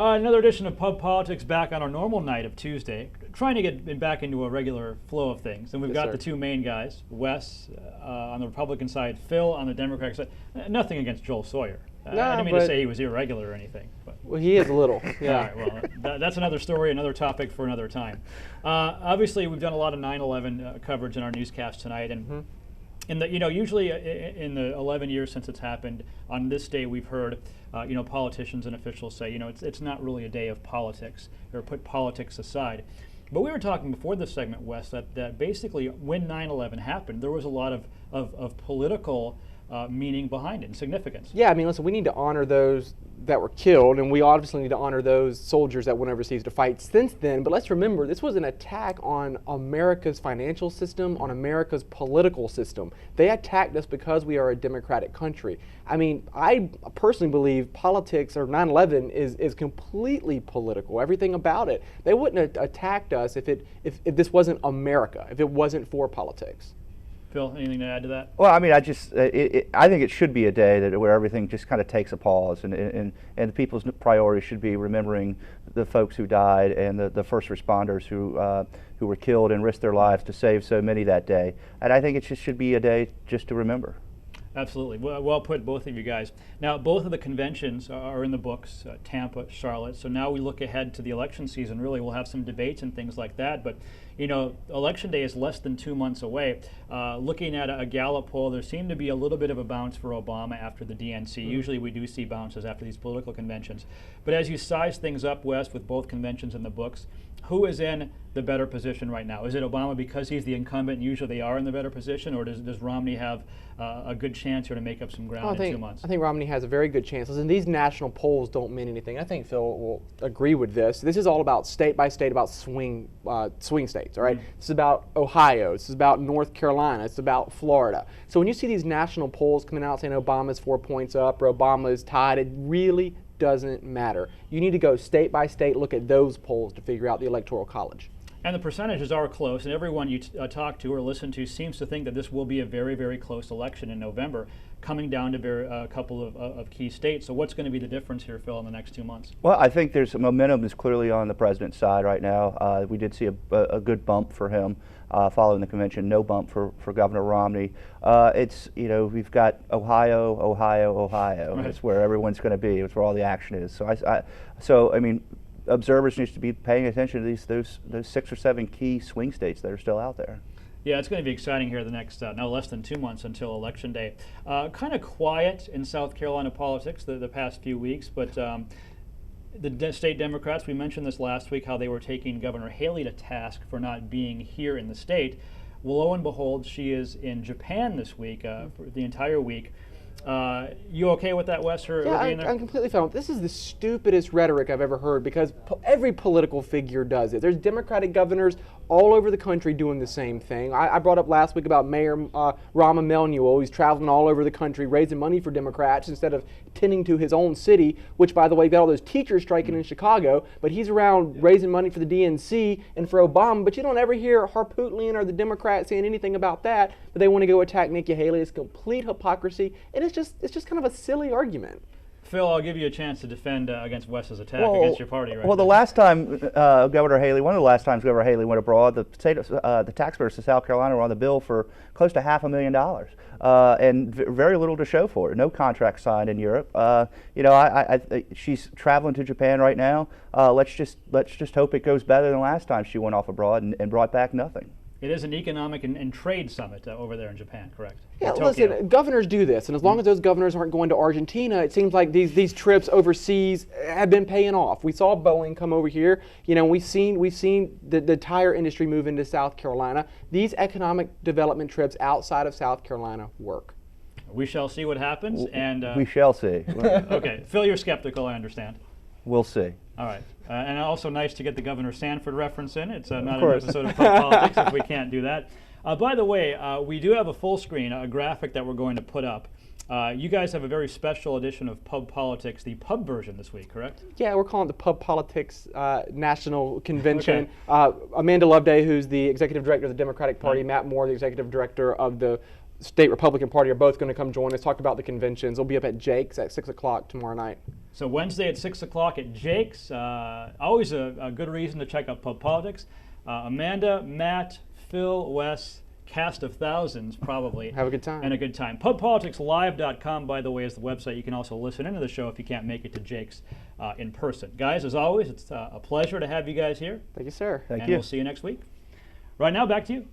Another edition of Pub Politics back on our normal night of Tuesday, trying to get back into a regular flow of things. And we've got the two main guys, Wes on the Republican side, Phil on the Democratic side. Nothing against Joel Sawyer. I didn't mean to say he was irregular or anything. But. Well, he is a little. Yeah. All right, well, that's another story, another topic for another time. Obviously, we've done a lot of 9/11 coverage in our newscast tonight, and usually in the 11 years since it's happened, on this day we've heard, politicians and officials say, it's not really a day of politics, or put politics aside. But we were talking before this segment, Wes, that basically when 9/11 happened, there was a lot of political meaning behind it and significance. Yeah, I mean, listen, we need to honor those that were killed, and we obviously need to honor those soldiers that went overseas to fight since then. But let's remember, this was an attack on America's financial system, on America's political system. They attacked us because we are a democratic country. I mean, I personally believe politics, or 9/11, is completely political, everything about it. They wouldn't have attacked us if this wasn't America, if it wasn't for politics. Phil, anything to add to that? Well, I mean, I think it should be a day where everything just kind of takes a pause, and the people's priority should be remembering the folks who died and the first responders who were killed and risked their lives to save so many that day. And I think it just should be a day just to remember. Absolutely. Well put, both of you guys. Now, both of the conventions are in the books, Tampa, Charlotte. So now we look ahead to the election season. Really, we'll have some debates and things like that. But, Election Day is less than 2 months away. Looking at a Gallup poll, there seemed to be a little bit of a bounce for Obama after the DNC. Usually we do see bounces after these political conventions. But as you size things up, Wes, with both conventions in the books, who is in the better position right now? Is it Obama because he's the incumbent and usually they are in the better position, or does Romney have a good chance here to make up some ground in 2 months? I think Romney has a very good chance. Listen, these national polls don't mean anything. I think Phil will agree with this. This is all about state by state, about swing states, all right? Mm-hmm. This is about Ohio. This is about North Carolina. It's about Florida. So when you see these national polls coming out saying Obama's 4 points up or Obama is tied, it really doesn't matter. You need to go state by state, look at those polls to figure out the Electoral College. And the percentages are close, and everyone you talk to or listen to seems to think that this will be a very, very close election in November, coming down to a couple of key states. So what's going to be the difference here, Phil, in the next 2 months? Well, I think there's momentum is clearly on the president's side right now. We did see a good bump for him following the convention, no bump for Governor Romney. We've got Ohio. Right. That's where everyone's going to be. It's where all the action is. So I mean, observers need to be paying attention to those 6 or 7 key swing states that are still out there. Yeah, it's going to be exciting here the next, now less than 2 months until Election Day. Kind of quiet in South Carolina politics the past few weeks, but the state Democrats, we mentioned this last week, how they were taking Governor Haley to task for not being here in the state. Well, lo and behold, she is in Japan this week, for the entire week. You okay with that, Wes? Yeah, I'm completely fine. This is the stupidest rhetoric I've ever heard because every political figure does it. There's Democratic governors all over the country doing the same thing. I brought up last week about Mayor Rahm Emanuel. He's traveling all over the country raising money for Democrats instead of tending to his own city, which, by the way, got all those teachers striking in Chicago, but he's around raising money for the DNC and for Obama, but you don't ever hear Harpootlian or the Democrats saying anything about that, but they want to go attack Nikki Haley. It's complete hypocrisy, and it's just kind of a silly argument. Phil, I'll give you a chance to defend against Wes's attack against your party right now. The last time one of the last times Governor Haley went abroad, the taxpayers of South Carolina were on the bill for close to $500,000, and very little to show for it. No contract signed in Europe. She's traveling to Japan right now. Let's just hope it goes better than last time she went off abroad and brought back nothing. It is an economic and trade summit over there in Japan, correct? Yeah, listen, governors do this, and as long as those governors aren't going to Argentina, it seems like these trips overseas have been paying off. We saw Boeing come over here. We've seen the tire industry move into South Carolina. These economic development trips outside of South Carolina work. We shall see what happens, and we shall see. Okay, Phil, you're skeptical, I understand. We'll see. All right. And also nice to get the Governor Sanford reference in. It's not an episode of Pub Politics if we can't do that. By the way, we do have a full screen, a graphic that we're going to put up. You guys have a very special edition of Pub Politics, the pub version this week, correct? Yeah, we're calling it the Pub Politics National Convention. Okay. Amanda Loveday, who's the executive director of the Democratic Party, Matt Moore, the executive director of the State Republican Party, are both going to come join us, talk about the conventions. They'll be up at Jake's at 6 o'clock tomorrow night. So Wednesday at 6 o'clock at Jake's. Always a good reason to check out Pub Politics. Amanda, Matt, Phil, Wes, cast of thousands probably. Have a good time. And a good time. PubPoliticsLive.com, by the way, is the website. You can also listen into the show if you can't make it to Jake's in person. Guys, as always, it's a pleasure to have you guys here. Thank you, sir. Thank and you. We'll see you next week. Right now, back to you.